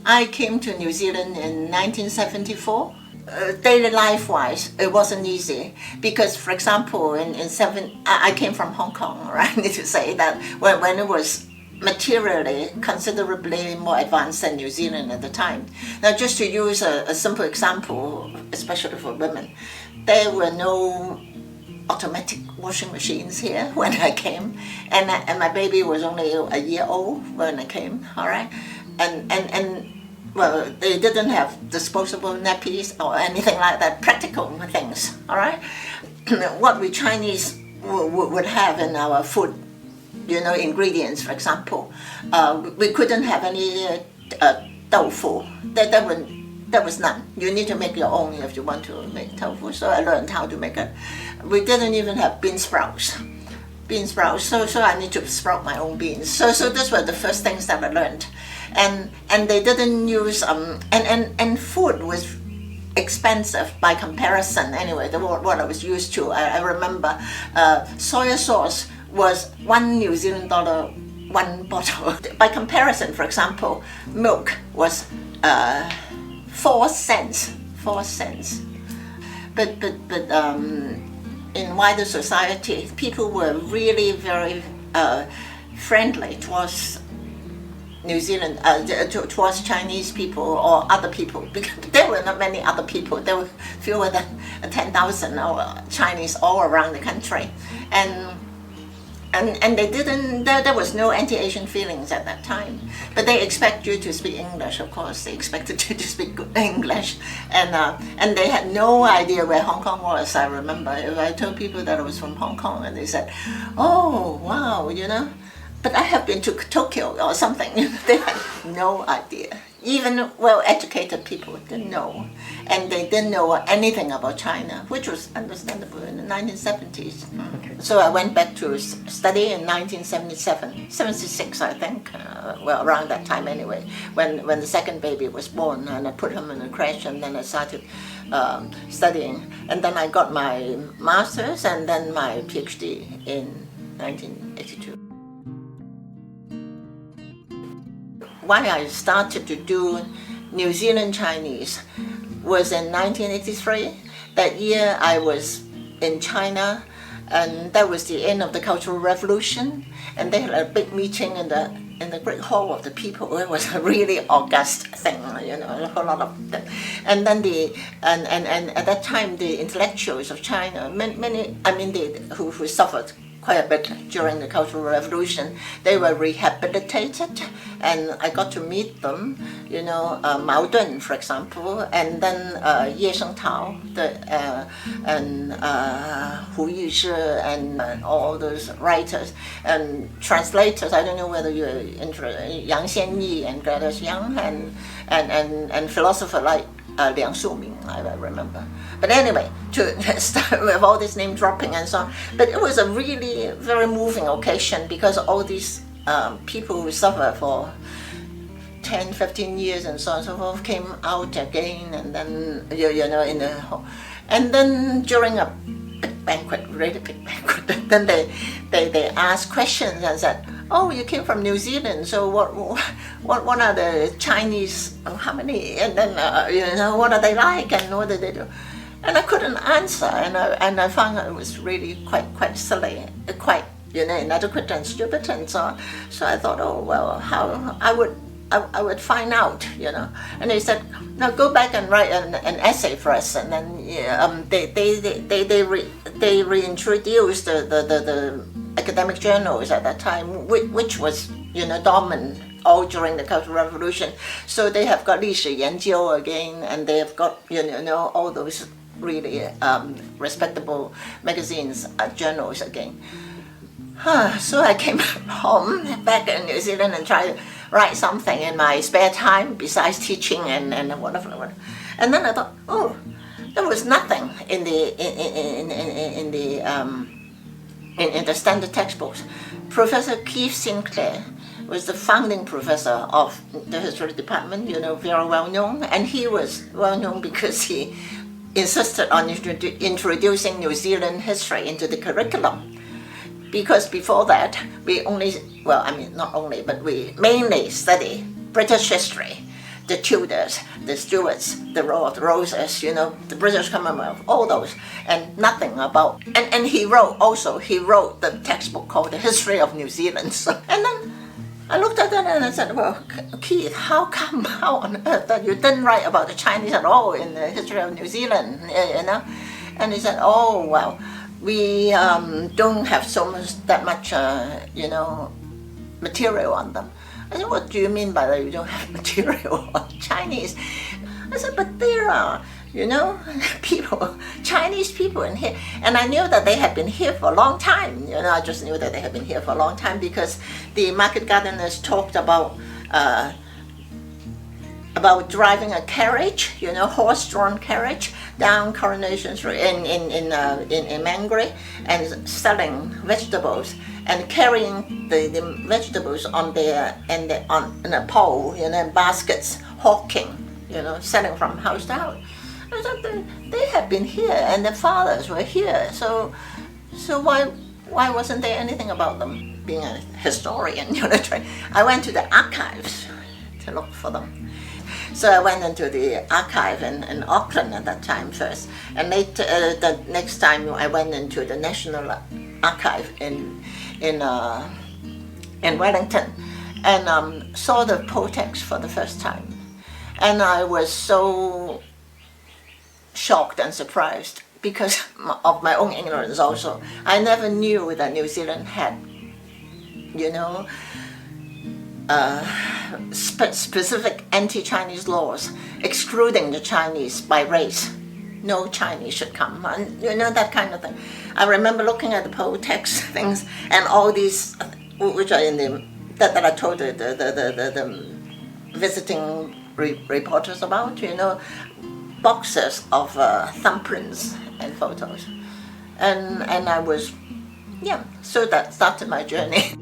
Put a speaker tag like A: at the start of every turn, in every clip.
A: I came to New Zealand in 1974. Daily life-wise, it wasn't easy because, for example, I came from Hong Kong, right? I need to say that when it was materially considerably more advanced than New Zealand at the time. Now, just to use a simple example, especially for women, there were no automatic washing machines here when I came, and my baby was only a year old when I came. All right, and well, they didn't have disposable nappies or anything like that, practical things. All right, what we Chinese would have in our food, ingredients, for example, we couldn't have any tofu. There was none. You need to make your own if you want to make tofu. So I learned how to make it. We didn't even have bean sprouts. So I need to sprout my own beans. So these were the first things that I learned, and they didn't use and food was expensive by comparison. Anyway, what I was used to. I remember soy sauce was $1 New Zealand dollar, one bottle. By comparison, for example, milk was 4 cents. But in wider society, people were really very friendly towards New Zealand, towards Chinese people or other people, because there were not many other people. There were fewer than 10,000 Chinese all around the country, and they didn't. There was no anti-Asian feelings at that time, but they expect you to speak English. Of course, they expected you to speak good English, and they had no idea where Hong Kong was. I remember I told people that I was from Hong Kong, and they said, "Oh, wow, but I have been to Tokyo or something." They had no idea. Even well-educated people didn't know, and they didn't know anything about China, which was understandable in the 1970s. Okay. So I went back to study in 76, I think. Around that time anyway, when the second baby was born, and I put him in a creche, and then I started studying, and then I got my master's and then my PhD in 1982. Why I started to do New Zealand Chinese was in 1983. That year I was in China, and that was the end of the Cultural Revolution, and they had a big meeting in the Great Hall of the People. It was a really august thing, a whole lot of them. And then and at that time the intellectuals of China, many who suffered quite a bit during the Cultural Revolution, they were rehabilitated, and I got to meet them, Mao Dun, for example, and then Ye Shengtao, and Hu Yushi, and all those writers and translators. I don't know whether you're interested, Yang Xianyi and Gladys Yang, and philosopher like Liang Shuming, I remember. But anyway, to start with all this name dropping and so on, but it was a really very moving occasion because all these people who suffered for 10, 15 years and so on and so forth came out again, and then and then during a big banquet, really big banquet, then they asked questions and said, "Oh, you came from New Zealand, so what are the Chinese? How many? And then what are they like, and what do they do?" And I couldn't answer, and I found it was really quite silly, quite inadequate and stupid, and so on. So I thought, oh well, how I would find out, And they said, "No, go back and write an essay for us." And then they reintroduced the academic journals at that time, which was dominant all during the Cultural Revolution. So they have got 历史研究 again, and they have got all those really respectable magazines, journals again. So I came home back in New Zealand and tried to write something in my spare time besides teaching and whatever. And then I thought, oh, there was nothing in the standard textbooks. Professor Keith Sinclair was the founding professor of the history department, very well known, and he was well known because he insisted on introducing New Zealand history into the curriculum. Because before that, we only, not only, but we mainly study British history. the Tudors, the Stuarts, the Roses, the British Commonwealth, all those, and nothing about. And he wrote the textbook called The History of New Zealand. So, and then I looked at that and I said, well, Keith, how on earth that you didn't write about the Chinese at all in the history of New Zealand, And he said, oh, well, we don't have that much, material on them. I said, what do you mean by that you don't have material on Chinese? I said, but there are, Chinese people in here. And I knew that they had been here for a long time. I just knew that they had been here for a long time because the market gardeners talked about driving a carriage, horse-drawn carriage down Coronation Street in Mangere and selling vegetables and carrying the vegetables on a pole, in baskets, hawking, selling from house to house. I thought they had been here and their fathers were here, so why wasn't there anything about them being a historian? I went to the archives to look for them. So I went into the archive in Auckland at that time first, and later the next time I went into the National Archive in Wellington, and saw the poll-text for the first time, and I was so shocked and surprised because of my own ignorance also. I never knew that New Zealand had, specific anti-Chinese laws excluding the Chinese by race. No Chinese should come, and that kind of thing. I remember looking at the poll text things and all these, which are that I told the visiting reporters about, boxes of thumbprints and photos, and I was, so that started my journey.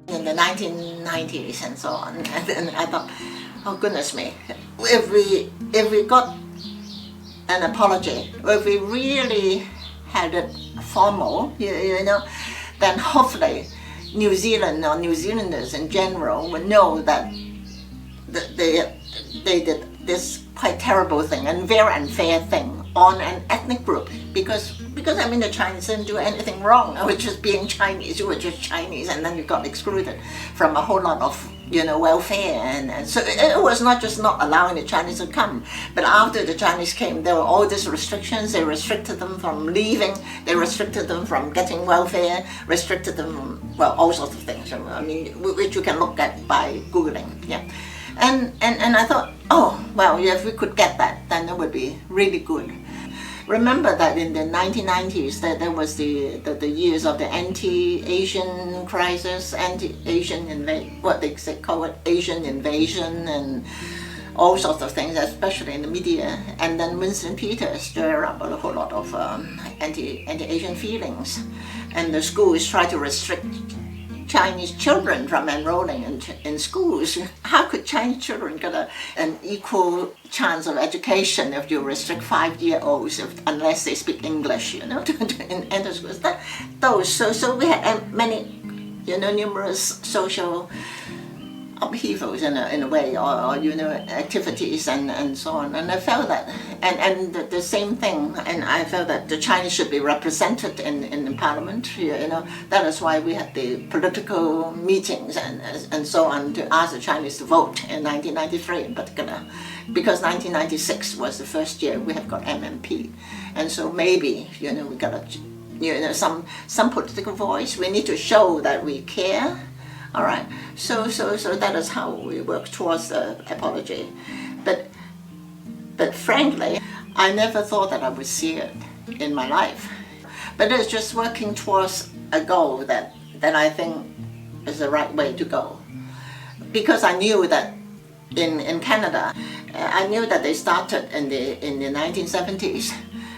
A: In the 1990s and so on, and then I thought, oh goodness me, if we got an apology, if we really had it formal, then hopefully New Zealand or New Zealanders in general would know that they did this quite terrible thing and very unfair thing on an ethnic group, because the Chinese didn't do anything wrong. I was just being Chinese. You were just Chinese, and then you got excluded from a whole lot of welfare, and so it was not just not allowing the Chinese to come, but after the Chinese came, there were all these restrictions. They restricted them from leaving, they restricted them from getting welfare, restricted them from, all sorts of things. Which you can look at by Googling. And I thought, if we could get that, then it would be really good. Remember that in the 1990s, that there was the years of the anti-Asian crisis, anti-Asian Asian invasion, and all sorts of things, especially in the media. And then Winston Peters stirred up a whole lot of anti-Asian feelings, and the schools tried to restrict Chinese children from enrolling in schools. How could Chinese children get an equal chance of education if you restrict 5-year-olds unless they speak English, to enter schools? So we had many, numerous social upheavals in a way, or activities and so on. And I felt that, and the same thing. And I felt that the Chinese should be represented in Parliament. That is why we had the political meetings and so on to ask the Chinese to vote in 1993 in particular, because 1996 was the first year we have got MMP, and so maybe we got some political voice. We need to show that we care. All right, so that is how we work towards the apology. But frankly, I never thought that I would see it in my life. But it's just working towards a goal that I think is the right way to go. Because I knew that in Canada, I knew that they started in the 1970s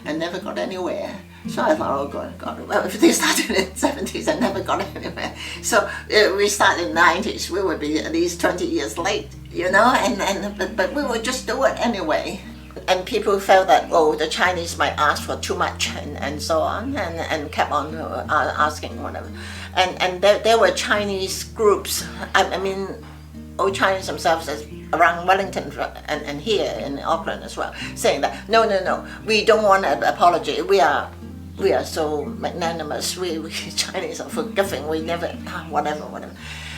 A: and never got anywhere. So I thought, oh God, well, if they started in the 70s and never got anywhere, so we started in the 90s, we would be at least 20 years late, but we would just do it anyway. And people felt that, oh, the Chinese might ask for too much and so on, and kept on asking whatever. And there were Chinese groups, I mean, old Chinese themselves around Wellington and here in Auckland as well, saying that, no, we don't want an apology. We are so magnanimous. We Chinese are forgiving. We never, whatever.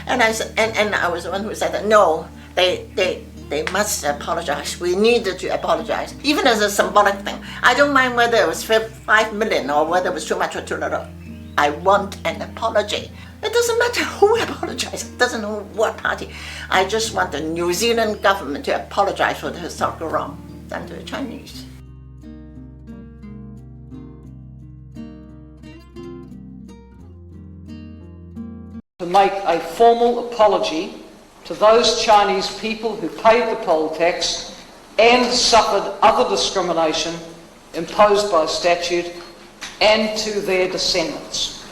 A: And I said, and I was the one who said that, no, they must apologize. We needed to apologize, even as a symbolic thing. I don't mind whether it was 5 million or whether it was too much or too little. I want an apology. It doesn't matter who apologizes. It doesn't know what party. I just want the New Zealand government to apologize for the historical wrong done to the Chinese.
B: To make a formal apology to those Chinese people who paid the poll tax and suffered other discrimination imposed by statute, and to their descendants.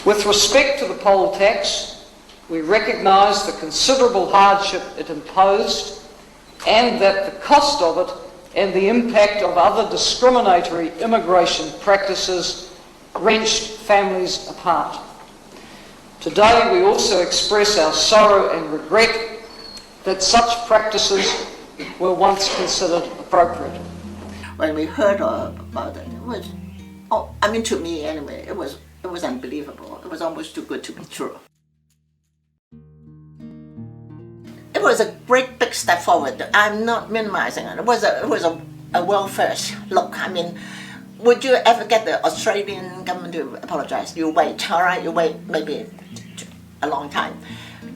B: With respect to the poll tax, we recognise the considerable hardship it imposed and that the cost of it and the impact of other discriminatory immigration practices wrenched families apart. Today we also express our sorrow and regret that such practices were once considered appropriate.
A: When we heard about it, it was, to me anyway, it was unbelievable. It was almost too good to be true. It was a great big step forward. I'm not minimizing it. It was a world first. Look, would you ever get the Australian government to apologize? You wait, all right? You wait maybe a long time.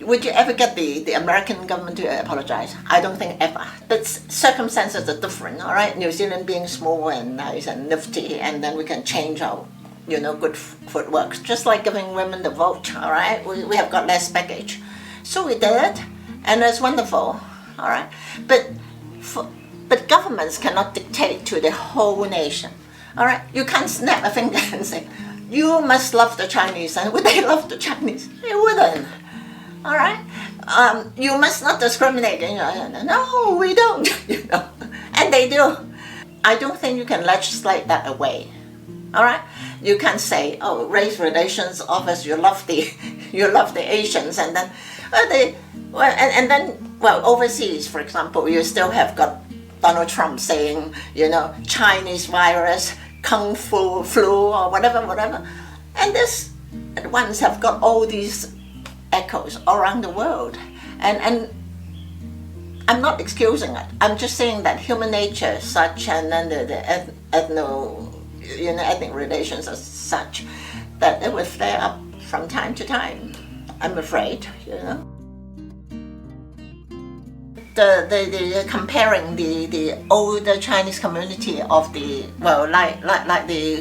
A: Would you ever get the American government to apologize? I don't think ever. But circumstances are different, all right? New Zealand being small and nice and nifty, and then we can change our, good footwork. Just like giving women the vote, all right? We have got less baggage. So we did it, and it's wonderful, all right? But governments cannot dictate to the whole nation, all right? You can't snap a finger and say, you must love the Chinese, and would they love the Chinese? They wouldn't. All right, you must not discriminate. No, we don't. And they do. I don't think you can legislate that away. All right, you can't say, oh, race relations office, you love the Asians, and then overseas, for example, you still have got Donald Trump saying, Chinese virus, Kung Fu flu, or whatever, and this at once have got all these echoes around the world, and I'm not excusing it. I'm just saying that human nature is such, and then the ethnic relations are such that it will flare up from time to time. I'm afraid, The comparing the older Chinese community of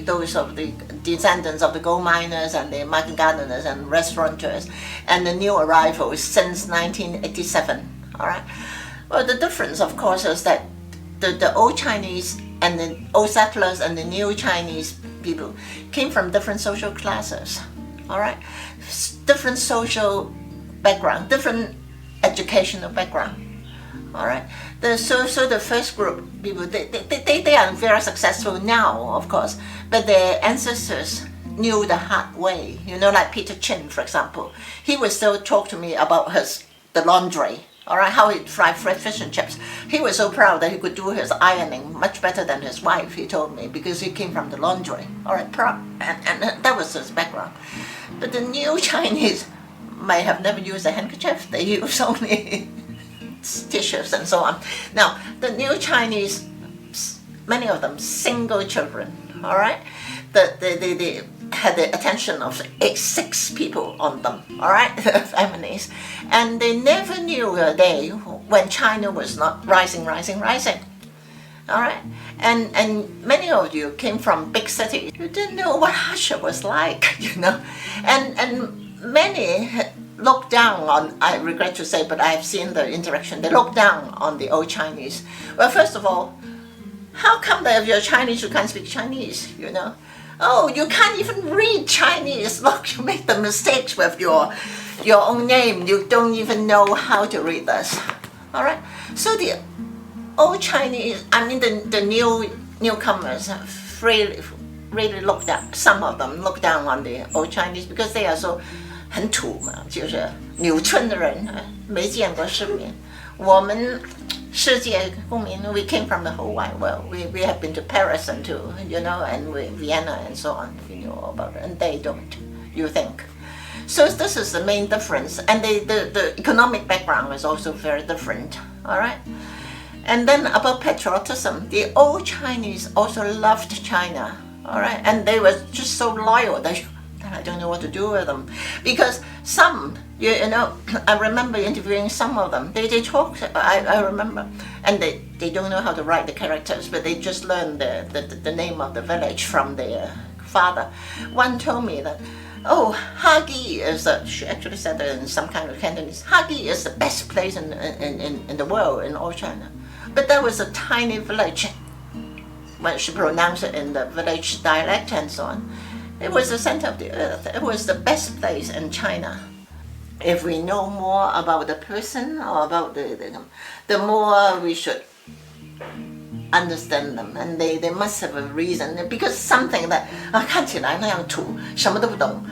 A: those of the descendants of the gold miners and the market gardeners and restaurateurs, and the new arrivals since 1987. All right. Well, the difference, of course, is that the old Chinese and the old settlers and the new Chinese people came from different social classes. All right, different social background, different educational background. All right. So the first group people, they are very successful now, of course, but their ancestors knew the hard way. Like Peter Chin, for example, he would still talk to me about the laundry. All right, how he'd fry fish and chips. He was so proud that he could do his ironing much better than his wife. He told me, because he came from the laundry. All right, proud, and that was his background. But the new Chinese may have never used a handkerchief. They use only tissues and so on. Now, the new Chinese, many of them single children, all right? They had the attention of 6 people on them, all right, families. And they never knew a day when China was not rising, all right? And many of you came from big cities. You didn't know what hardship was like, And many look down on, I regret to say, but I've seen the interaction, they look down on the old Chinese. Well, first of all, how come that if you're Chinese, you can't speak Chinese, oh, you can't even read Chinese. Look, you make the mistakes with your own name. You don't even know how to read this. All right. So the old Chinese, I mean the newcomers, really look down. Some of them look down on the old Chinese because they are so 很土嘛，就是纽村的人，没见过世面。我们世界公民 we came from the whole wide world. We have been to Paris and to, you know, and Vienna and so on. You know about it, and they don't. You think? So this is the main difference, and the economic background is also very different. All right. And then about patriotism, the old Chinese also loved China. All right, and they were just so loyal that I don't know what to do with them, because some, you know, I remember interviewing some of them. They talk. I remember, and they don't know how to write the characters, but they just learn the name of the village from their father. One told me that, oh, Hagi is she actually said that in some kind of Cantonese. Hagi is the best place in the world, in all China, but that was a tiny village. When she pronounced it in the village dialect and so on. It was the center of the earth. It was the best place in China. If we know more about the person or about the more we should understand them, and they must have a reason, because something that 看起来那样土，什么都不懂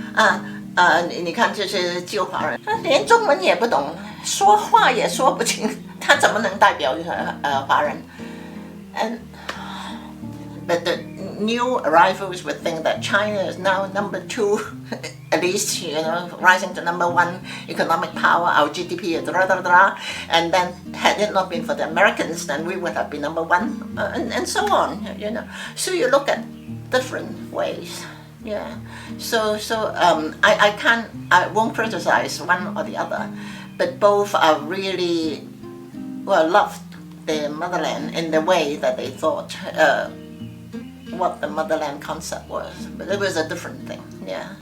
A: 你看这些旧华人，连中文也不懂，说话也说不清，他怎么能代表华人？ But the new arrivals would think that China is now number 2, at least, you know, rising to number 1 economic power. Our GDP is and then had it not been for the Americans, then we would have been number 1, and so on. You know, so you look at different ways. Yeah. So I won't criticize one or the other, but both are really loved their motherland in the way that they thought. What the motherland concept was, but it was a different thing, yeah.